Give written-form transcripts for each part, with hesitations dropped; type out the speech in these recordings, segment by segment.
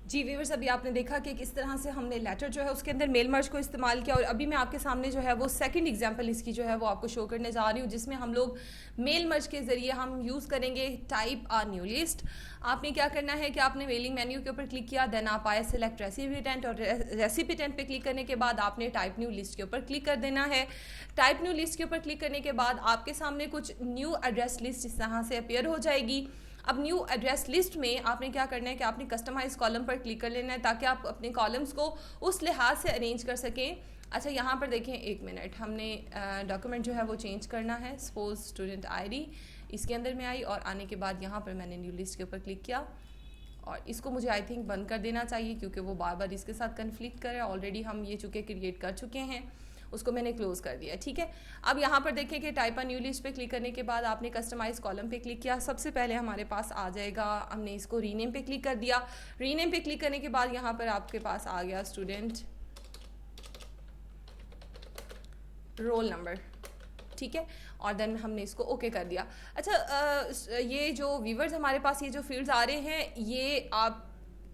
जी viewers, अभी आपने देखा कि किस तरह से हमने लेटर जो है उसके अंदर मेल मर्ज को इस्तेमाल किया, और अभी मैं आपके सामने जो है वो सेकंड एग्जांपल इसकी जो है वो आपको शो करने जा रही हूँ, जिसमें हम लोग मेल मर्ज के ज़रिए हम यूज़ करेंगे टाइप आ न्यू लिस्ट। आपने क्या करना है कि आपने मेलिंग मेन्यू के ऊपर क्लिक किया, देन आप आए सिलेक्ट रेसिपिटेंट, और रेसिपिटेंट पे क्लिक करने के बाद आपने टाइप न्यू लिस्ट के ऊपर क्लिक कर देना है। टाइप न्यू लिस्ट के ऊपर क्लिक करने के बाद आपके सामने कुछ न्यू एड्रेस लिस्ट इस तरह से अपीयर हो जाएगी। अब न्यू एड्रेस लिस्ट में आपने क्या करना है कि आपने कस्टमाइज कॉलम पर क्लिक कर लेना है, ताकि आप अपने कॉलम्स को उस लिहाज से अरेंज कर सकें। अच्छा, यहाँ पर देखें, एक मिनट, हमने डॉक्यूमेंट जो है वो चेंज करना है। सपोज स्टूडेंट आईडी इसके अंदर में आई, और आने के बाद यहाँ पर मैंने न्यू लिस्ट के ऊपर क्लिक किया, और इसको मुझे आई थिंक बंद कर देना चाहिए क्योंकि वो बार बार इसके साथ कन्फ्लिक्ट कर रहा है। ऑलरेडी हम ये चूँकि क्रिएट कर चुके हैं, उसको मैंने क्लोज कर दिया। ठीक है, अब यहाँ पर देखें कि टाइप अ न्यू लिस्ट पे क्लिक करने के बाद आपने कस्टमाइज कॉलम पे क्लिक किया। सबसे पहले हमारे पास आ जाएगा, हमने इसको रीनेम पे क्लिक कर दिया। रीनेम पे क्लिक करने के बाद यहाँ पर आपके पास आ गया स्टूडेंट रोल नंबर। ठीक है, और देन हमने इसको ओके कर दिया। अच्छा, ये जो व्यूवर्स हमारे पास ये जो फील्ड्स आ रहे हैं, ये आप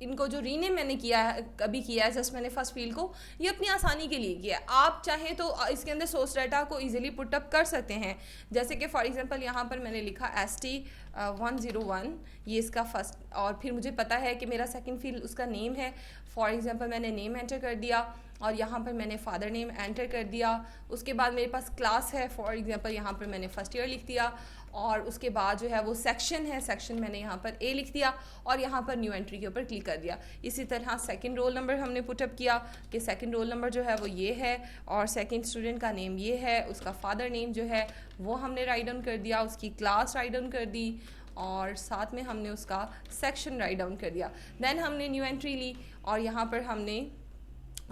इनको जो रीनेम मैंने किया है, अभी किया है जस्ट मैंने फर्स्ट फील्ड को, ये अपनी आसानी के लिए किया है। आप चाहें तो इसके अंदर सोर्स डाटा को इजीली पुट अप कर सकते हैं। जैसे कि फॉर एग्जांपल यहाँ पर मैंने लिखा ST101, ये इसका फर्स्ट, और फिर मुझे पता है कि मेरा सेकंड फील्ड उसका नेम है। फॉर एग्जांपल मैंने नेम एंटर कर दिया, और यहाँ पर मैंने फादर नेम एंटर कर दिया। उसके बाद मेरे पास क्लास है, फॉर एग्जांपल यहाँ पर मैंने फर्स्ट ईयर लिख दिया, और उसके बाद जो है वो सेक्शन है, सेक्शन मैंने यहाँ पर A लिख दिया, और यहाँ पर न्यू एंट्री के ऊपर क्लिक कर दिया। इसी तरह सेकंड रोल नंबर हमने पुटअप किया कि सेकंड रोल नंबर जो है वो ये है, और सेकंड स्टूडेंट का नेम ये है, उसका फादर नेम जो है वो हमने राइट डाउन कर दिया, उसकी क्लास राइट डाउन कर दी, और साथ में हमने उसका सेक्शन राइट डाउन कर दिया। देन हमने न्यू एंट्री ली, और यहाँ पर हमने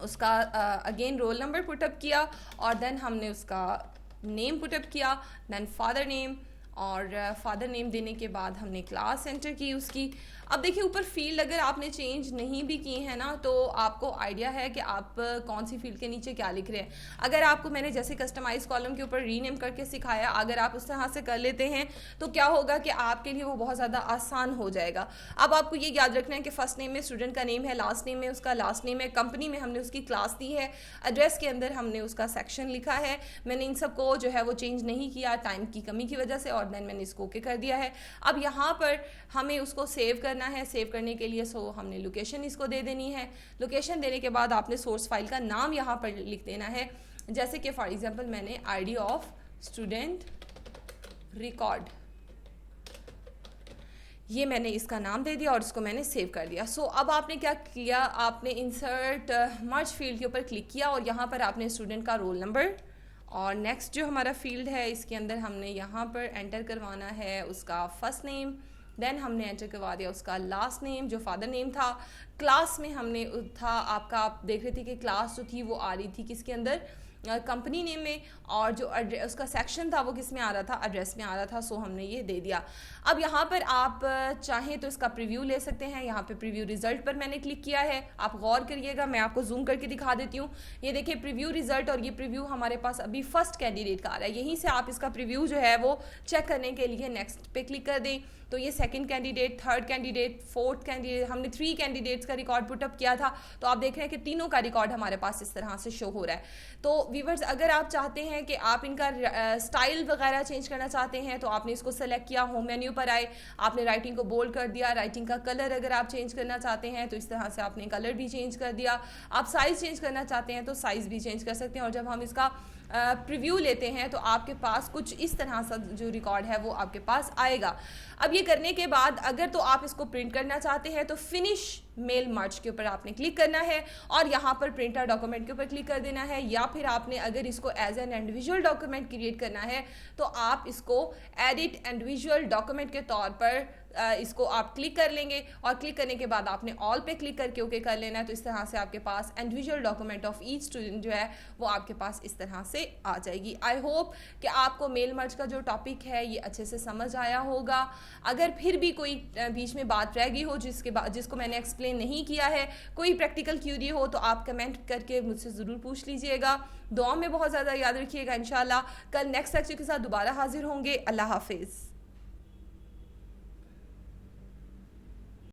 उसका अगेन रोल नंबर पुटअप किया, और देन हमने उसका नेम पुटअप किया, देन फादर नेम, और फादर नेम देने के बाद हमने क्लास एंटर की उसकी। अब देखिए, ऊपर फील्ड अगर आपने चेंज नहीं भी की है ना, तो आपको आइडिया है कि आप कौन सी फील्ड के नीचे क्या लिख रहे हैं। अगर आपको मैंने जैसे कस्टमाइज कॉलम के ऊपर रीनेम करके सिखाया, अगर आप उस तरह से कर लेते हैं तो क्या होगा कि आपके लिए वो बहुत ज़्यादा आसान हो जाएगा। अब आपको ये याद रखना है कि फर्स्ट नेम में स्टूडेंट का नेम है, लास्ट नेम में उसका लास्ट नेम है, कंपनी में हमने उसकी क्लास दी है, एड्रेस के अंदर हमने उसका सेक्शन लिखा है। मैंने इन सब को जो है वो चेंज नहीं किया टाइम की कमी की वजह से, और देन मैंने इसको ओके कर दिया है। अब यहाँ पर हमें उसको सेव करना है। सेव करने के लिए हमने लोकेशन इसको दे देनी है। लोकेशन देने के बाद आपने सोर्स फाइल का नाम यहाँ पर लिख देना है। जैसे कि फॉर एग्जांपल मैंने ID ऑफ स्टूडेंट रिकॉर्ड, ये मैंने इसका नाम दे दिया और इसको मैंने सेव कर दिया। अब आपने क्या किया, आपने इंसर्ट मर्ज फील्ड के ऊपर क्लिक किया, और यहाँ पर आपने स्टूडेंट का रोल नंबर, और नेक्स्ट जो हमारा फील्ड है इसके अंदर हमने यहाँ पर एंटर करवाना है उसका फर्स्ट नेम, देन हमने एंटर करवा दिया उसका लास्ट नेम जो फादर नेम था। क्लास में हमने था आपका, आप देख रहे थे कि क्लास जो थी वो आ रही थी किसके अंदर, कंपनी नेम में, और जो उसका सेक्शन था वो किस में आ रहा था, एड्रेस में आ रहा था। हमने ये दे दिया। अब यहाँ पर आप चाहें तो इसका प्रीव्यू ले सकते हैं। यहाँ पे प्रीव्यू रिजल्ट पर मैंने क्लिक किया है, आप गौर करिएगा, मैं आपको जूम करके दिखा देती हूँ। ये देखिए प्रीव्यू रिजल्ट, और ये प्रीव्यू हमारे पास अभी फर्स्ट कैंडिडेट का आ रहा है। यहीं से आप इसका प्रीव्यू जो है वो चेक करने के लिए नेक्स्ट पे क्लिक कर दें, तो ये second candidate, third candidate, fourth candidate, हमने 3 कैंडिडेट्स का रिकॉर्ड पुटअप किया था। तो आप देख रहे हैं कि तीनों का रिकॉर्ड हमारे पास इस तरह से शो हो रहा है। तो व्यूवर्स, अगर आप चाहते हैं कि आप इनका स्टाइल वगैरह चेंज करना चाहते हैं, तो आपने इसको सेलेक्ट किया, होम मेन्यू पर आए, आपने राइटिंग को बोल्ड कर दिया। राइटिंग का कलर अगर आप चेंज करना चाहते हैं तो इस तरह से आपने कलर भी चेंज कर दिया। आप साइज़ चेंज करना चाहते हैं तो साइज़ भी चेंज कर सकते हैं। और जब हम इसका प्रीव्यू लेते हैं तो आपके पास कुछ इस तरह सा जो रिकॉर्ड है वो आपके पास आएगा। अब ये करने के बाद अगर तो आप इसको प्रिंट करना चाहते हैं तो फिनिश मेल मर्ज के ऊपर आपने क्लिक करना है, और यहाँ पर प्रिंटर डॉक्यूमेंट के ऊपर क्लिक कर देना है। या फिर आपने अगर इसको as an individual document create करना है तो आप इसको एडिट इंडिविजुअल डॉक्यूमेंट के तौर पर इसको आप क्लिक कर लेंगे, और क्लिक करने के बाद आपने ऑल पे क्लिक करके ओके कर लेना है। तो इस तरह से आपके पास individual document of each student जो है वो आपके पास इस तरह से आ जाएगी। आई होप कि आपको मेल मर्ज का जो टॉपिक है ये अच्छे से समझ आया होगा। अगर फिर भी कोई बीच में बात रह गई हो जिसको मैंने एक्सप्लेन नहीं किया है, कोई प्रैक्टिकल क्यूरी हो, तो आप कमेंट करके मुझसे ज़रूर पूछ लीजिएगा। दुआ में बहुत ज़्यादा याद रखिएगा। इंशाल्लाह कल नेक्स्ट लेक्चर के साथ दोबारा हाजिर होंगे। अल्लाह हाफिज़।